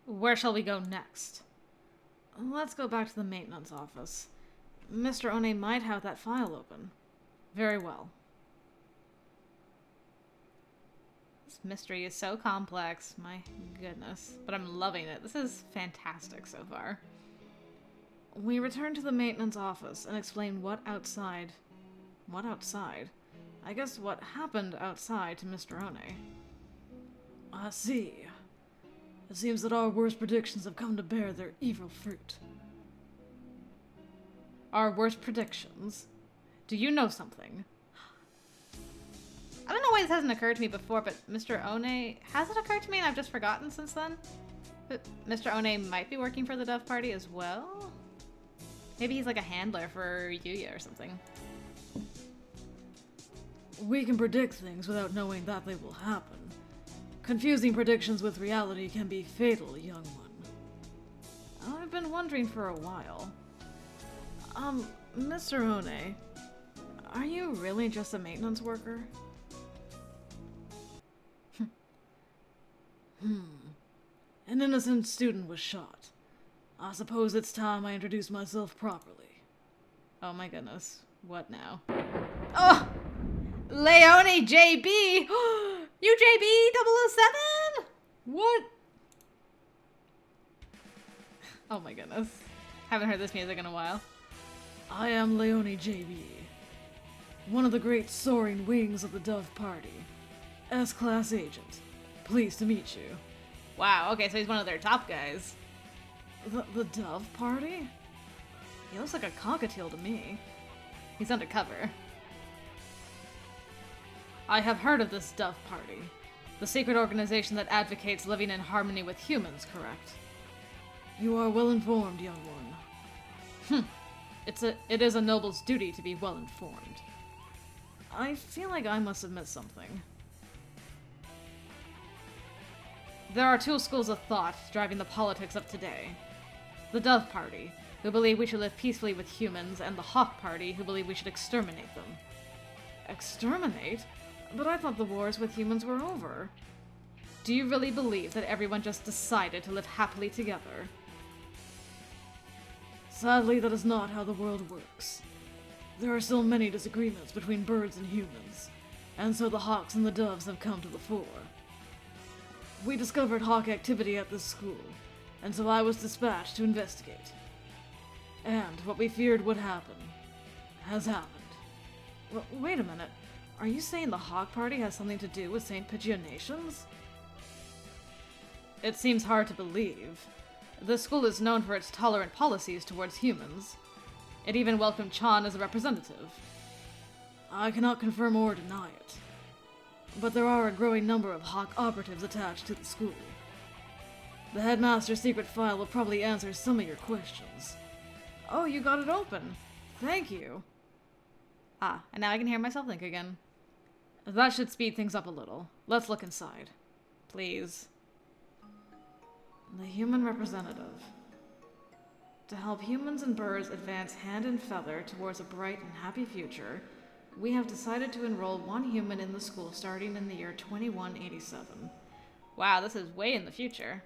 Where shall we go next? Let's go back to the maintenance office. Mr. One might have that file open. Very well. This mystery is so complex, my goodness. But I'm loving it. This is fantastic so far. We returned to the maintenance office and explained what outside? I guess what happened outside to Mr. One. I see. It seems that our worst predictions have come to bear their evil fruit. Our worst predictions? Do you know something? I don't know why this hasn't occurred to me before, but Mr. One... Has it occurred to me and I've just forgotten since then? But Mr. One might be working for the Dove Party as well? Maybe he's like a handler for Yuya or something. We can predict things without knowing that they will happen. Confusing predictions with reality can be fatal, young one. I've been wondering for a while. Mr. One, are you really just a maintenance worker? An innocent student was shot. I suppose it's time I introduce myself properly. Oh my goodness. What now? Oh! Leone JB! You JB 007? What? Oh my goodness. Haven't heard this music in a while. I am Leone JB, one of the great soaring wings of the Dove Party. S-Class Agent. Pleased to meet you. Wow, okay, so he's one of their top guys. The Dove Party? He looks like a cockatiel to me. He's undercover. I have heard of this Dove Party. The secret organization that advocates living in harmony with humans, correct? You are well informed, young one. It is a noble's duty to be well informed. I feel like I must have missed something. There are two schools of thought driving the politics of today. The Dove Party, who believe we should live peacefully with humans, and the Hawk Party, who believe we should exterminate them. Exterminate? But I thought the wars with humans were over. Do you really believe that everyone just decided to live happily together? Sadly, that is not how the world works. There are still many disagreements between birds and humans, and so the hawks and the doves have come to the fore. We discovered hawk activity at this school, and so I was dispatched to investigate. And what we feared would happen has happened. Wait a minute. Are you saying the Hawk Party has something to do with St. PigeoNations? It seems hard to believe. The school is known for its tolerant policies towards humans. It even welcomed Chan as a representative. I cannot confirm or deny it. But there are a growing number of Hawk operatives attached to the school. The headmaster's secret file will probably answer some of your questions. Oh, you got it open. Thank you. Ah, and now I can hear myself think again. That should speed things up a little. Let's look inside. Please. The human representative. To help humans and birds advance hand and feather towards a bright and happy future, we have decided to enroll one human in the school starting in the year 2187. Wow, this is way in the future.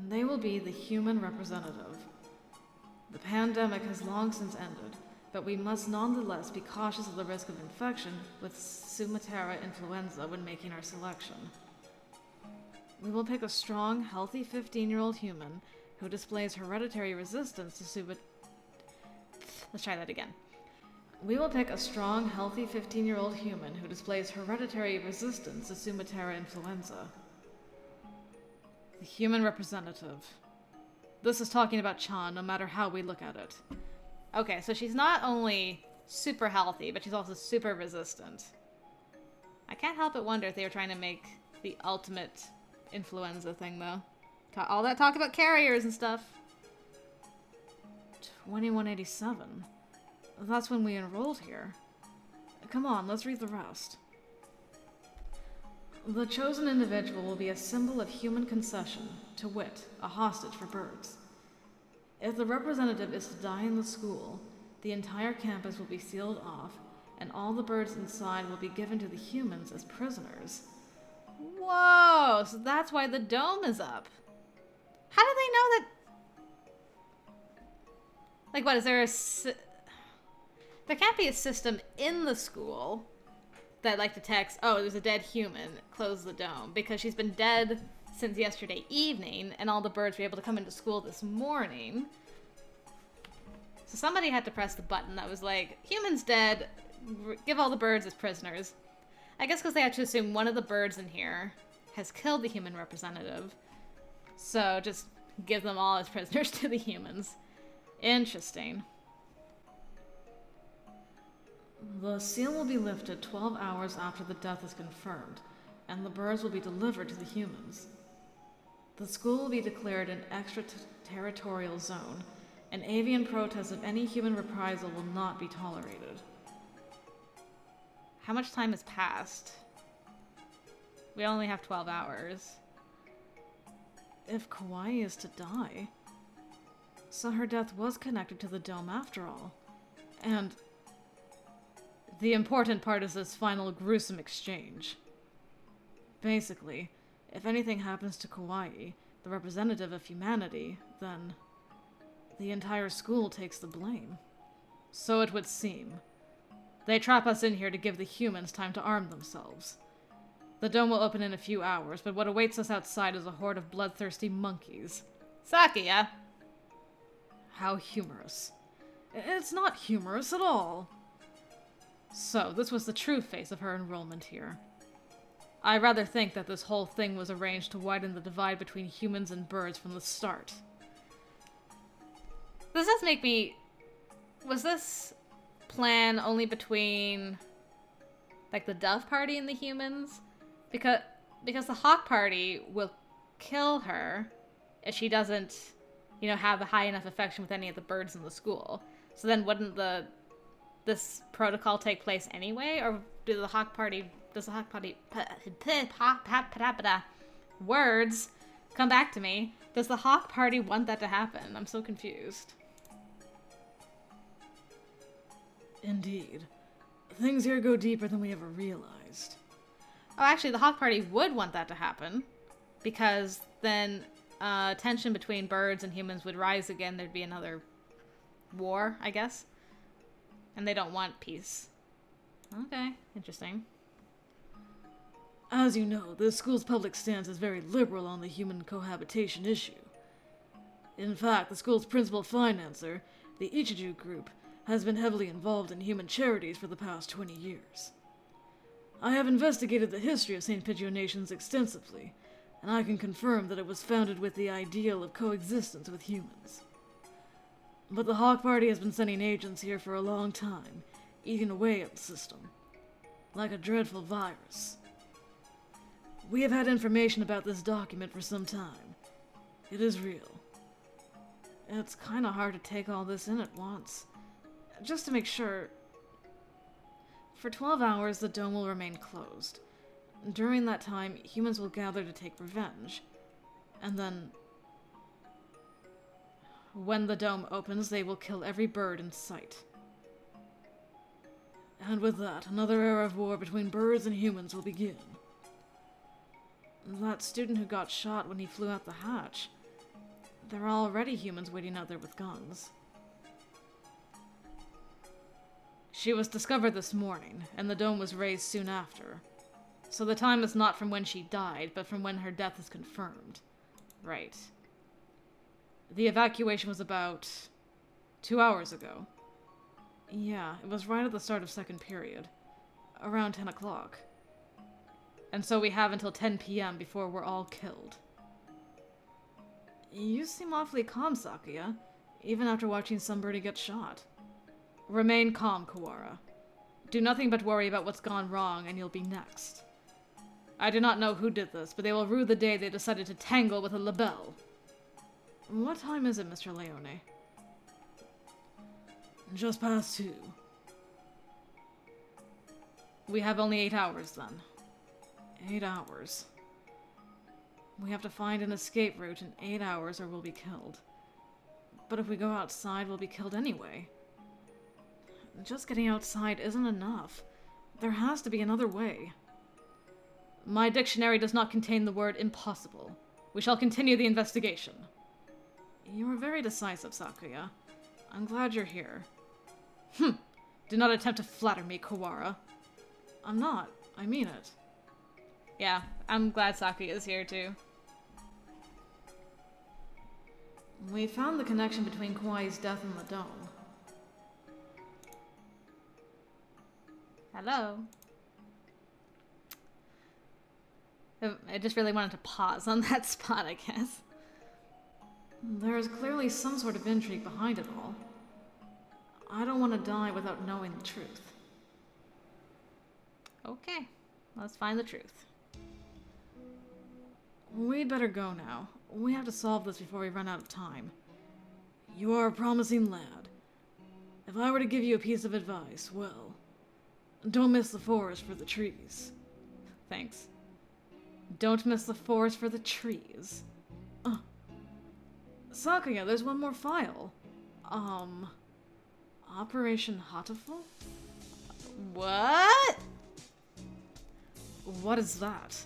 They will be the human representative. The pandemic has long since ended, but we must nonetheless be cautious of the risk of infection with Sumatera influenza when making our selection. We will pick a strong, healthy 15-year-old human who displays hereditary resistance to Let's try that again. We will pick a strong, healthy 15-year-old human who displays hereditary resistance to Sumatera influenza. The human representative. This is talking about Chan, no matter how we look at it. Okay, so she's not only super healthy, but she's also super resistant. I can't help but wonder if they were trying to make the ultimate influenza thing, though. All that talk about carriers and stuff. 2187. That's when we enrolled here. Come on, let's read the rest. The chosen individual will be a symbol of human concession, to wit, a hostage for birds. If the representative is to die in the school, the entire campus will be sealed off, and all the birds inside will be given to the humans as prisoners. What? Whoa, so that's why the dome is up. How do they know that? Like, what, is there there can't be a system in the school that, like, detects, oh, there's a dead human, close the dome, because she's been dead since yesterday evening, and all the birds were able to come into school this morning. So somebody had to press the button that was like, humans dead, give all the birds as prisoners. I guess because they had to assume one of the birds in here has killed the human representative. So just give them all as prisoners to the humans. Interesting. The seal will be lifted 12 hours after the death is confirmed, and the birds will be delivered to the humans. The school will be declared an extraterritorial zone, and avian protest of any human reprisal will not be tolerated. How much time has passed? We only have 12 hours. If Kawaii is to die, so her death was connected to the dome after all. And the important part is this final gruesome exchange. Basically, if anything happens to Kawaii, the representative of humanity, then the entire school takes the blame. So it would seem. They trap us in here to give the humans time to arm themselves. The dome will open in a few hours, but what awaits us outside is a horde of bloodthirsty monkeys. Sakuya! How humorous. It's not humorous at all. So, this was the true face of her enrollment here. I rather think that this whole thing was arranged to widen the divide between humans and birds from the start. This does make me... Was this plan only between, like, the Dove Party and the humans? Because the Hawk Party will kill her if she doesn't, you know, have a high enough affection with any of the birds in the school. So then wouldn't this protocol take place anyway? Or does the Hawk Party words come back to me? Does the Hawk Party want that to happen? I'm so confused. Indeed. Things here go deeper than we ever realized. Oh, actually, the Hawk Party would want that to happen, because then tension between birds and humans would rise again. There'd be another war, I guess. And they don't want peace. Okay, interesting. As you know, the school's public stance is very liberal on the human cohabitation issue. In fact, the school's principal financer, the Ichiju Group, has been heavily involved in human charities for the past 20 years. I have investigated the history of St. PigeoNations extensively, and I can confirm that it was founded with the ideal of coexistence with humans. But the Hawk Party has been sending agents here for a long time, eating away at the system, like a dreadful virus. We have had information about this document for some time. It is real. It's kinda hard to take all this in at once. Just to make sure, for 12 hours the dome will remain closed. During that time, humans will gather to take revenge. And then, when the dome opens, they will kill every bird in sight. And with that, another era of war between birds and humans will begin. That student who got shot when he flew out the hatch, there are already humans waiting out there with guns. She was discovered this morning, and the dome was raised soon after. So the time is not from when she died, but from when her death is confirmed. Right. The evacuation was about 2 hours ago. Yeah, it was right at the start of second period. Around 10 o'clock. And so we have until 10 p.m. before we're all killed. You seem awfully calm, Sakuya, even after watching somebody get shot. Remain calm, Kawara. Do nothing but worry about what's gone wrong, and you'll be next. I do not know who did this, but they will rue the day they decided to tangle with a labelle. What time is it, Mr. Leone? Just past 2. We have only 8 hours, then. 8 hours. We have to find an escape route in 8 hours or we'll be killed. But if we go outside, we'll be killed anyway. Just getting outside isn't enough. There has to be another way. My dictionary does not contain the word impossible. We shall continue the investigation. You were very decisive, Sakuya. I'm glad you're here. Do not attempt to flatter me, Kawara. I'm not. I mean it. Yeah, I'm glad Sakuya's here too. We found the connection between Kawaii's death and the dome. Hello. I just really wanted to pause on that spot, I guess. There is clearly some sort of intrigue behind it all. I don't want to die without knowing the truth. Okay, let's find the truth. We'd better go now. We have to solve this before we run out of time. You are a promising lad. If I were to give you a piece of advice, well, don't miss the forest for the trees. Thanks. Don't miss the forest for the trees. Sakuya, there's one more file. Operation Hatoful? What? What is that?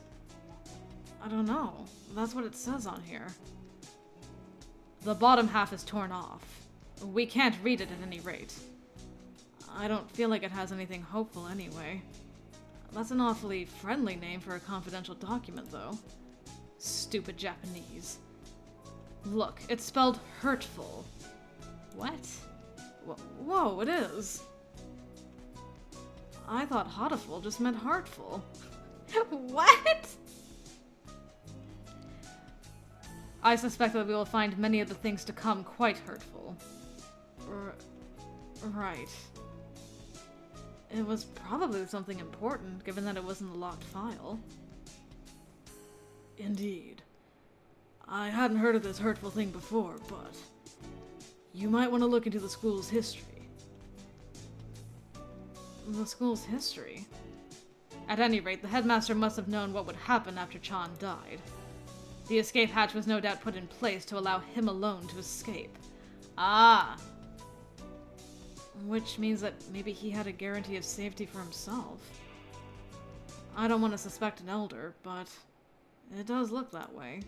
I don't know. That's what it says on here. The bottom half is torn off. We can't read it at any rate. I don't feel like it has anything hopeful anyway. That's an awfully friendly name for a confidential document, though. Stupid Japanese. Look, it's spelled Hurtful. What? Whoa, it is. I thought Hatoful just meant heartful. What? I suspect that we will find many of the things to come quite hurtful. Right. It was probably something important, given that it was in the locked file. Indeed. I hadn't heard of this hurtful thing before, but you might want to look into the school's history. The school's history? At any rate, the headmaster must have known what would happen after Chan died. The escape hatch was no doubt put in place to allow him alone to escape. Ah! Which means that maybe he had a guarantee of safety for himself. I don't want to suspect an elder, but it does look that way.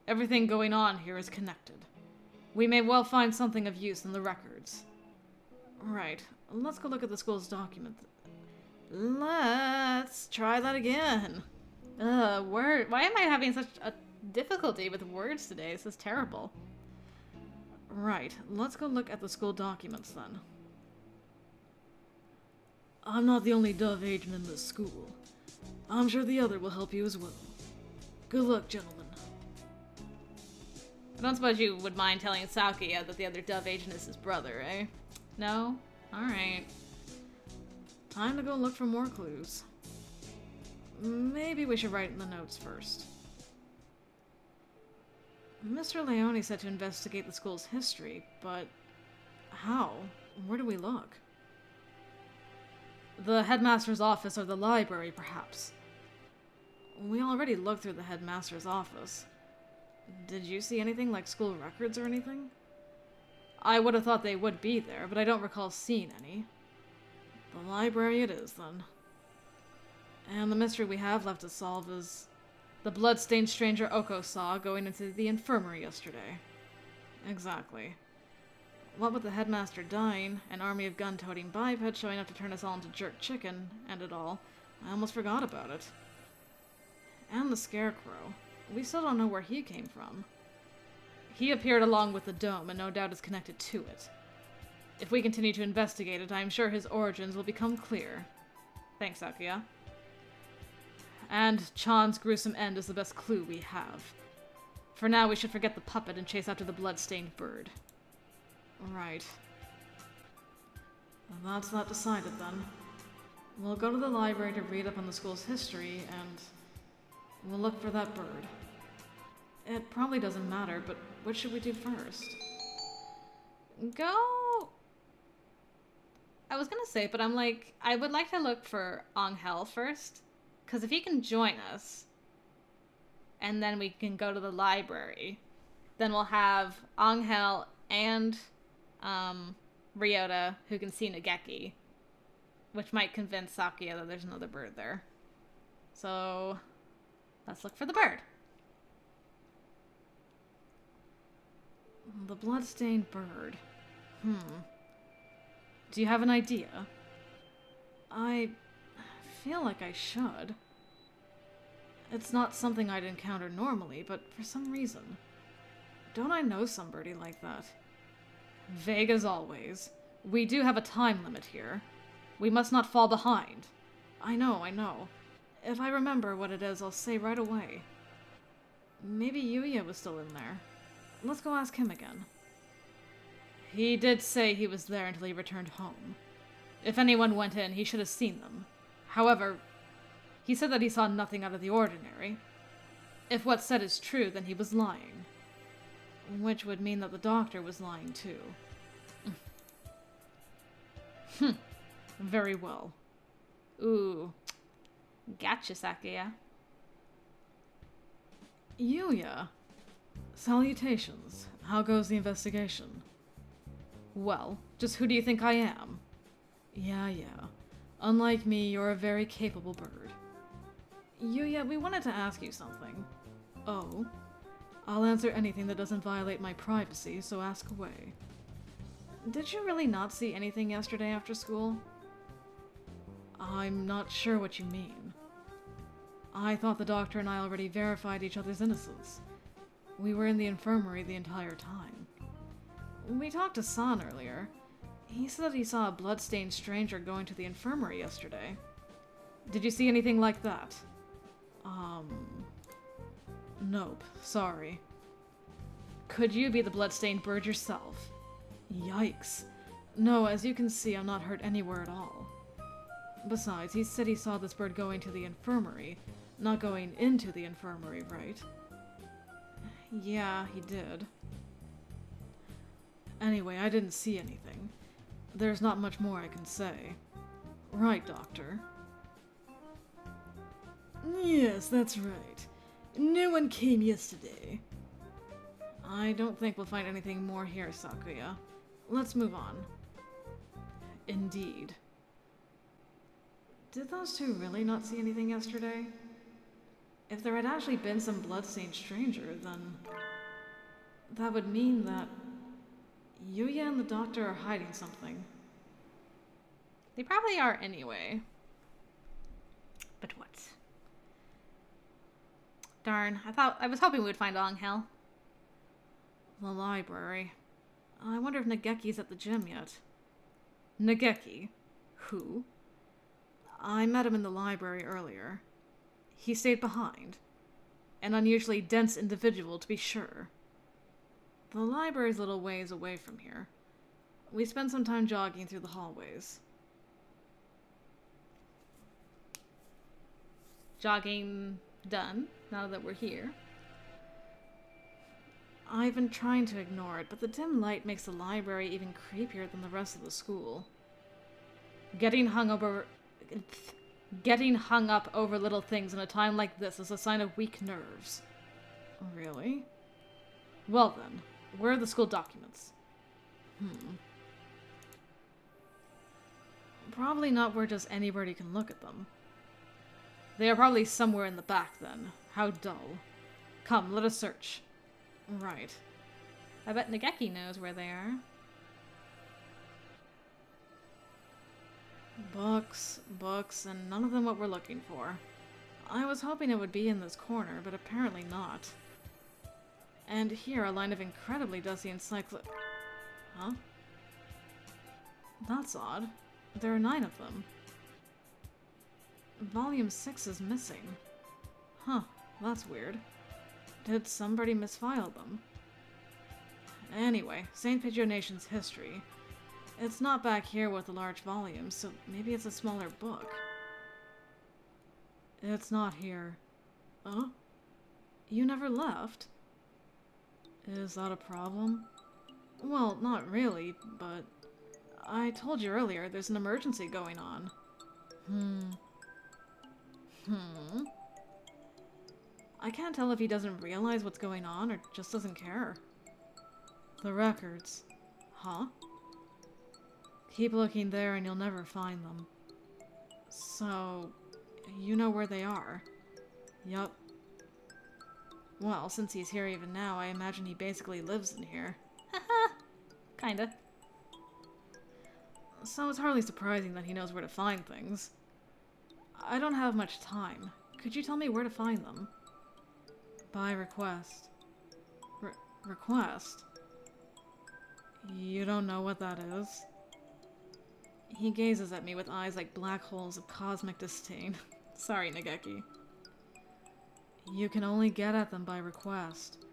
Everything going on here is connected. We may well find something of use in the records. Right, let's go look at the school's document. Let's try that again. Why am I having such a difficulty with words today? This is terrible. Right, let's go look at the school documents then. I'm not the only Dove agent in this school. I'm sure the other will help you as well. Good luck, gentlemen. I don't suppose you would mind telling Sakuya that the other Dove agent is his brother, eh? No? Alright. Time to go look for more clues. Maybe we should write in the notes first. Mr. Leone said to investigate the school's history, but how? Where do we look? The headmaster's office or the library, perhaps. We already looked through the headmaster's office. Did you see anything like school records or anything? I would have thought they would be there, but I don't recall seeing any. The library it is, then. And the mystery we have left to solve is the blood-stained stranger Oko saw going into the infirmary yesterday. Exactly. What with the headmaster dying, an army of gun-toting bipeds showing up to turn us all into jerk chicken, and it all, I almost forgot about it. And the scarecrow. We still don't know where he came from. He appeared along with the dome and no doubt is connected to it. If we continue to investigate it, I am sure his origins will become clear. Thanks, Sakuya. And Chan's gruesome end is the best clue we have. For now, we should forget the puppet and chase after the blood-stained bird. Right. Well, that's that decided, then. We'll go to the library to read up on the school's history, and we'll look for that bird. It probably doesn't matter, but what should we do first? Go... I was gonna say, but I'm like, I would like to look for Angel first. Because if he can join us, and then we can go to the library, then we'll have Angel and Ryota who can see Nageki, which might convince Sakuya that there's another bird there. So, let's look for the bird. The bloodstained bird. Do you have an idea? I feel like I should. It's not something I'd encounter normally, but for some reason. Don't I know somebody like that? Vague as always. We do have a time limit here. We must not fall behind. I know. If I remember what it is, I'll say right away. Maybe Yuya was still in there. Let's go ask him again. He did say he was there until he returned home. If anyone went in, he should have seen them. However, he said that he saw nothing out of the ordinary. If what's said is true, then he was lying. Which would mean that the doctor was lying too. Very well. Ooh. Gotcha, Sakuya. Yuya. Salutations. How goes the investigation? Well, just who do you think I am? Yeah. Unlike me, you're a very capable bird. Yuya, we wanted to ask you something. Oh? I'll answer anything that doesn't violate my privacy, so ask away. Did you really not see anything yesterday after school? I'm not sure what you mean. I thought the doctor and I already verified each other's innocence. We were in the infirmary the entire time. We talked to San earlier. He said that he saw a blood-stained stranger going to the infirmary yesterday. Did you see anything like that? Nope, sorry. Could you be the blood-stained bird yourself? Yikes. No, as you can see, I'm not hurt anywhere at all. Besides, he said he saw this bird going to the infirmary, not going into the infirmary, right? Yeah, he did. Anyway, I didn't see anything. There's not much more I can say. Right, Doctor? Yes, that's right. No one came yesterday. I don't think we'll find anything more here, Sakuya. Let's move on. Indeed. Did those two really not see anything yesterday? If there had actually been some blood-stained stranger, then that would mean that Yuya and the doctor are hiding something. They probably are anyway. But what? Darn, I was hoping we would find Anghel. The library. I wonder if Nageki's at the gym yet. Nageki? Who? I met him in the library earlier. He stayed behind. An unusually dense individual, to be sure. The library's a little ways away from here. We spent some time jogging through the hallways. Jogging done, now that we're here. I've been trying to ignore it, but the dim light makes the library even creepier than the rest of the school. Getting hung up over little things in a time like this is a sign of weak nerves. Really? Well then, where are the school documents? Probably not where just anybody can look at them. They are probably somewhere in the back then. How dull. Come, let us search. Right. I bet Nageki knows where they are. Books, and none of them what we're looking for. I was hoping it would be in this corner, but apparently not. And here, a line of incredibly dusty Huh? That's odd. There are 9 of them. Volume 6 is missing. Huh, that's weird. Did somebody misfile them? Anyway, St. PigeoNation's history. It's not back here with the large volumes, so maybe it's a smaller book. It's not here. Oh? You never left? Is that a problem? Well, not really, but I told you earlier there's an emergency going on. I can't tell if he doesn't realize what's going on or just doesn't care. The records. Huh? Keep looking there and you'll never find them. So, You know where they are? Yup. Well, since he's here even now, I imagine he basically lives in here. Haha. Kinda. So it's hardly surprising that he knows where to find things. I don't have much time. Could you tell me where to find them? By request. Request? You don't know what that is? He gazes at me with eyes like black holes of cosmic disdain. Sorry, Nageki. You can only get at them by request.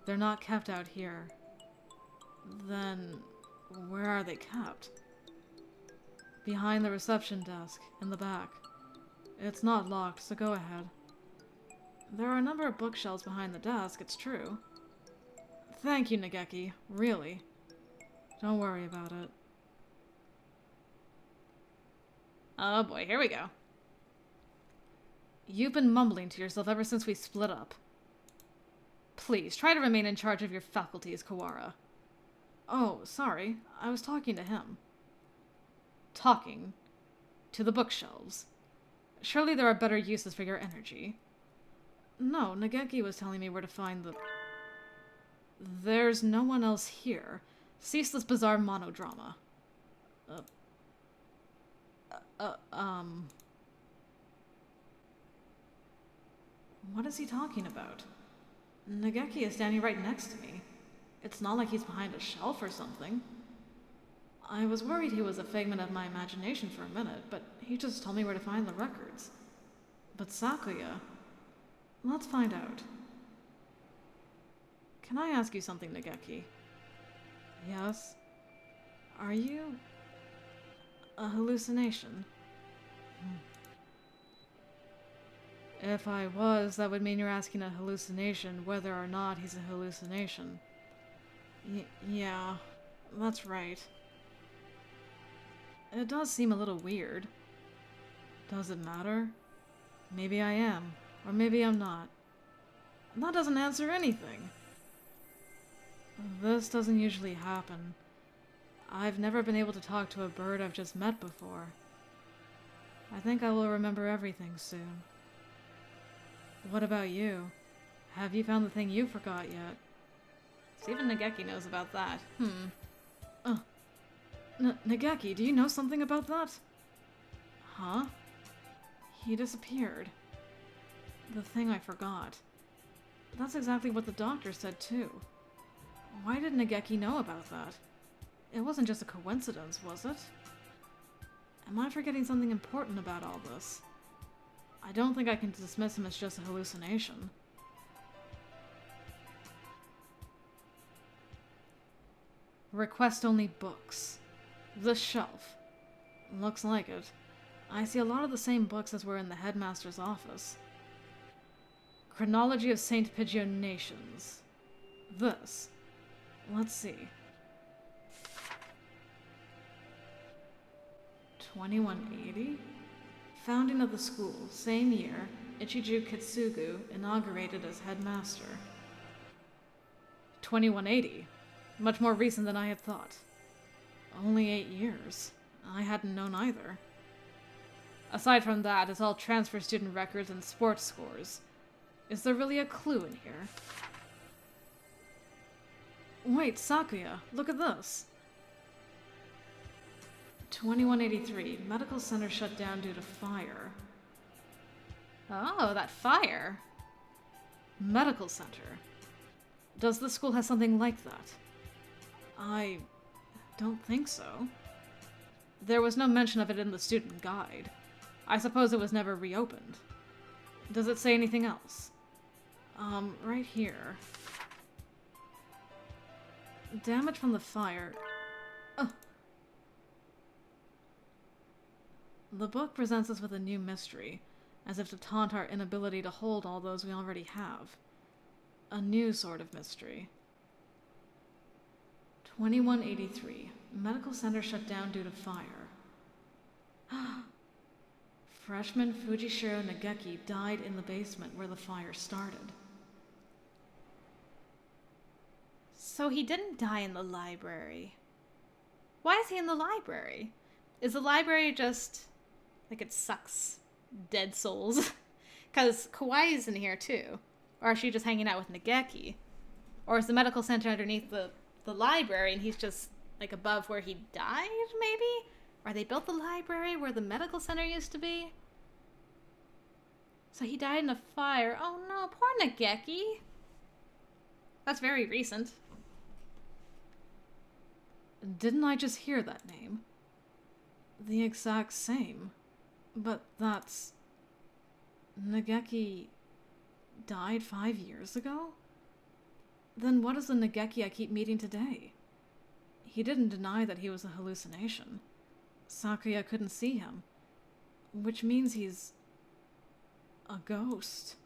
They're not kept out here. Then, where are they kept? Behind the reception desk, in the back. It's not locked, so go ahead. There are a number of bookshelves behind the desk, it's true. Thank you, Nageki. Really. Don't worry about it. Oh boy, here we go. You've been mumbling to yourself ever since we split up. Please, try to remain in charge of your faculties, Kawara. Oh, sorry. I was talking to him. Talking to the bookshelves. Surely there are better uses for your energy. No, Nageki was telling me where to find the... There's no one else here. Cease this bizarre monodrama. What is he talking about? Nageki is standing right next to me. It's not like he's behind a shelf or something. I was worried he was a figment of my imagination for a minute, but he just told me where to find the records. But Sakuya... Let's find out. Can I ask you something, Nageki? Yes? Are you... a hallucination? If I was, that would mean you're asking a hallucination whether or not he's a hallucination. Yeah, that's right. It does seem a little weird. Does it matter? Maybe I am, or maybe I'm not. That doesn't answer anything. This doesn't usually happen. I've never been able to talk to a bird I've just met before. I think I will remember everything soon. What about you? Have you found the thing you forgot yet? See, even Nageki knows about that. Nageki, do you know something about that? Huh? He disappeared. The thing I forgot. That's exactly what the doctor said too. Why did Nageki know about that? It wasn't just a coincidence, was it? Am I forgetting something important about all this? I don't think I can dismiss him as just a hallucination. Request only books. The shelf. Looks like it. I see a lot of the same books as were in the headmaster's office. Chronology of Saint PigeoNations. This. Let's see. 2180? Founding of the school, same year, Ichiju Kitsugu inaugurated as headmaster. 2180. Much more recent than I had thought. Only 8 years. I hadn't known either. Aside from that, it's all transfer student records and sports scores. Is there really a clue in here? Wait, Sakuya, look at this. 2183, medical center shut down due to fire. Oh, that fire. Medical center. Does the school have something like that? I don't think so. There was no mention of it in the student guide. I suppose it was never reopened. Does it say anything else? Right here. Damage from the fire. The book presents us with a new mystery, as if to taunt our inability to hold all those we already have. A new sort of mystery. 2183. Medical center shut down due to fire. Freshman Fujishiro Nageki died in the basement where the fire started. So he didn't die in the library. Why is he in the library? Is the library just... like it sucks dead souls. Because Kawaii's in here too. Or is she just hanging out with Nageki? Or is the medical center underneath the library and he's just like above where he died, maybe? Or they built the library where the medical center used to be? So he died in a fire. Oh no, poor Nageki. That's very recent. Didn't I just hear that name? The exact same. But that's... Nageki died 5 years ago? Then what is the Nageki I keep meeting today? He didn't deny that he was a hallucination. Sakuya couldn't see him. Which means he's... a ghost.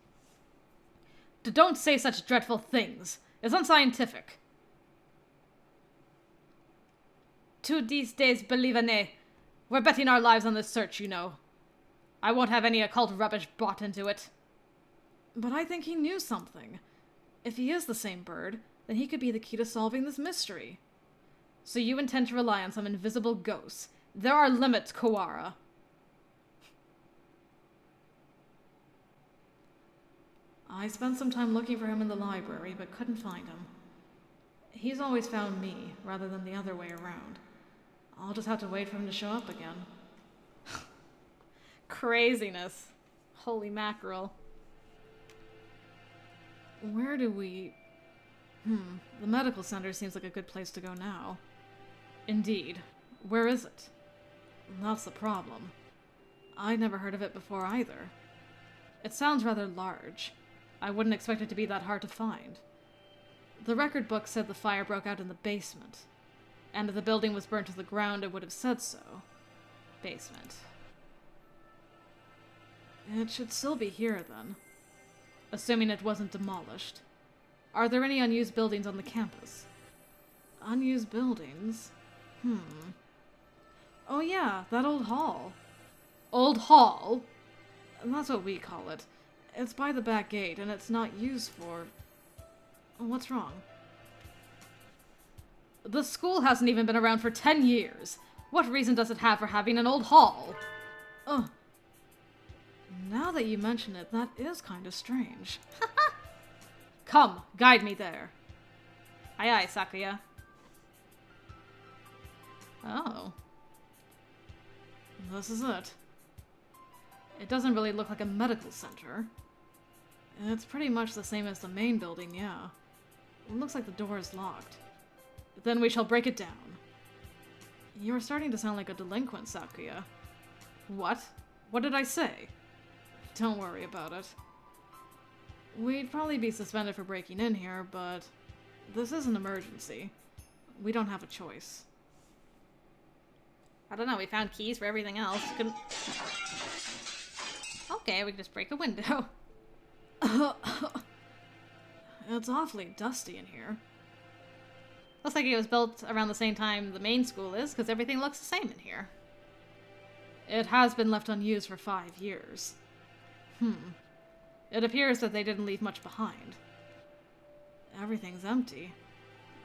Don't say such dreadful things. It's unscientific. To these days, believe-ane. We're betting our lives on this search, you know. I won't have any occult rubbish brought into it. But I think he knew something. If he is the same bird, then he could be the key to solving this mystery. So you intend to rely on some invisible ghosts? There are limits, Kawara. I spent some time looking for him in the library, but couldn't find him. He's always found me, rather than the other way around. I'll just have to wait for him to show up again. Craziness. Holy mackerel. Where do we... the medical center seems like a good place to go now. Indeed. Where is it? That's the problem. I'd never heard of it before either. It sounds rather large. I wouldn't expect it to be that hard to find. The record book said the fire broke out in the basement. And if the building was burnt to the ground, it would have said so. Basement. It should still be here, then. Assuming it wasn't demolished. Are there any unused buildings on the campus? Unused buildings? Oh yeah, that old hall. Old hall? That's what we call it. It's by the back gate, and it's not used for... What's wrong? The school hasn't even been around for 10 years. What reason does it have for having an old hall? Oh. Now that you mention it, that is kind of strange. Come, guide me there. Aye aye, Sakuya. Oh. This is it. It doesn't really look like a medical center. It's pretty much the same as the main building, yeah. It looks like the door is locked. Then we shall break it down. You're starting to sound like a delinquent, Sakuya. What? What did I say? Don't worry about it. We'd probably be suspended for breaking in here, but this is an emergency. We don't have a choice. I don't know, we found keys for everything else. Couldn't... Okay, we can just break a window. It's awfully dusty in here. Looks like it was built around the same time the main school is, because everything looks the same in here. It has been left unused for 5 years. It appears that they didn't leave much behind. Everything's empty.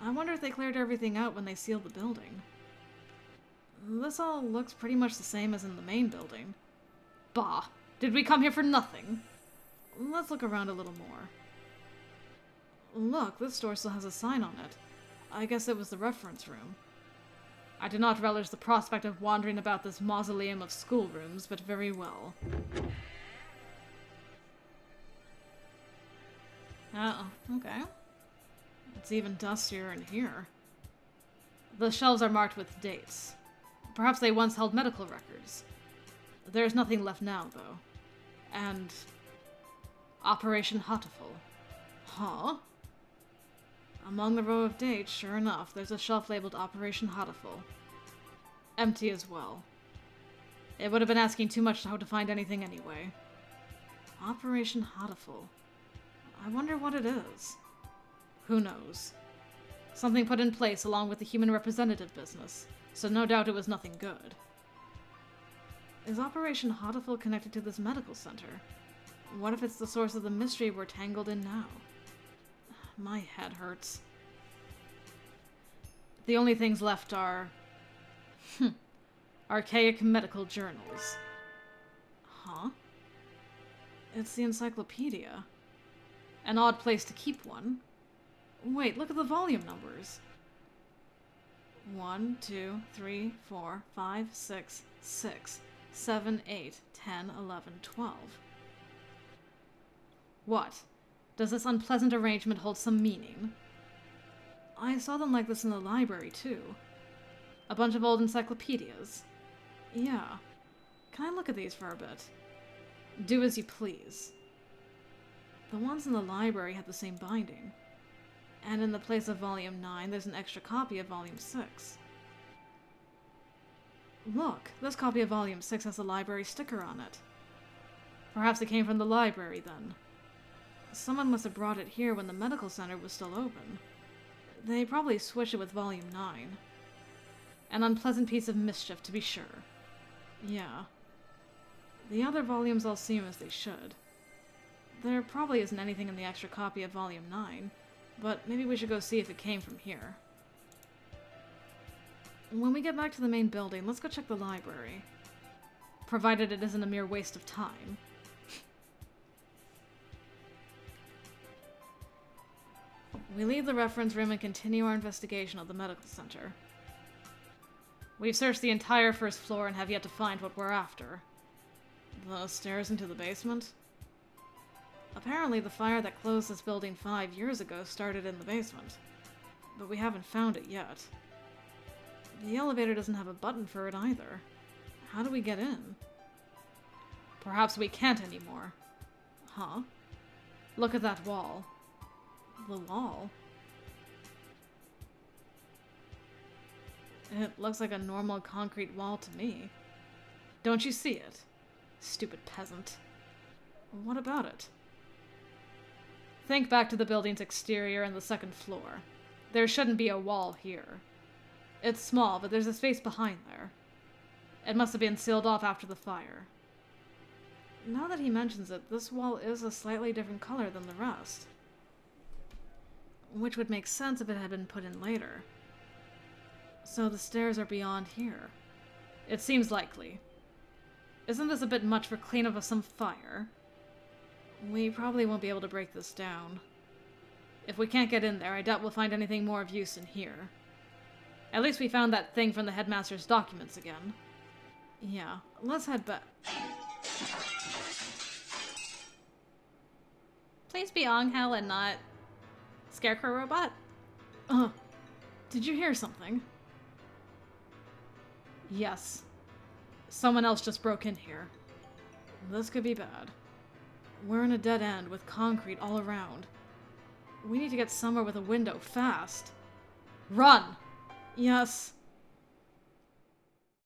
I wonder if they cleared everything out when they sealed the building. This all looks pretty much the same as in the main building. Bah! Did we come here for nothing? Let's look around a little more. Look, this door still has a sign on it. I guess it was the reference room. I do not relish the prospect of wandering about this mausoleum of schoolrooms, but very well. Oh, okay. It's even dustier in here. The shelves are marked with dates. Perhaps they once held medical records. There's nothing left now, though. And... Operation Hatoful. Huh? Among the row of dates, sure enough, there's a shelf labeled Operation Hatoful. Empty as well. It would have been asking too much to find anything anyway. Operation Hatoful. I wonder what it is. Who knows? Something put in place along with the human representative business, so no doubt it was nothing good. Is Operation Hatoful connected to this medical center? What if it's the source of the mystery we're tangled in now? My head hurts. The only things left are... archaic medical journals. Huh? It's the encyclopedia. An odd place to keep one. Wait, look at the volume numbers. 1, 2, 3, 4, 5, 6, 6, 7, 8, 10, 11, 12. What? Does this unpleasant arrangement hold some meaning? I saw them like this in the library, too. A bunch of old encyclopedias. Yeah. Can I look at these for a bit? Do as you please. The ones in the library have the same binding. And in the place of Volume 9, there's an extra copy of Volume 6. Look, this copy of Volume 6 has a library sticker on it. Perhaps it came from the library, then. Someone must have brought it here when the medical center was still open. They probably switched it with Volume 9. An unpleasant piece of mischief, to be sure. Yeah. The other volumes all seem as they should. There probably isn't anything in the extra copy of Volume 9, but maybe we should go see if it came from here. When we get back to the main building, let's go check the library. Provided it isn't a mere waste of time. We leave the reference room and continue our investigation of the medical center. We've searched the entire first floor and have yet to find what we're after. The stairs into the basement? Apparently the fire that closed this building 5 years ago started in the basement, but we haven't found it yet. The elevator doesn't have a button for it either. How do we get in? Perhaps we can't anymore. Huh? Look at that wall. The wall? It looks like a normal concrete wall to me. Don't you see it? Stupid peasant. What about it? Think back to the building's exterior and the second floor. There shouldn't be a wall here. It's small, but there's a space behind there. It must have been sealed off after the fire. Now that he mentions it, this wall is a slightly different color than the rest. Which would make sense if it had been put in later. So the stairs are beyond here. It seems likely. Isn't this a bit much for cleanup of some fire? We probably won't be able to break this down. If we can't get in there, I doubt we'll find anything more of use in here. At least we found that thing from the headmaster's documents again. Yeah, let's head back. Please be Onghel and not Scarecrow Robot. Did you hear something? Yes. Someone else just broke in here. This could be bad. We're in a dead end with concrete all around. We need to get somewhere with a window fast. Run! Yes.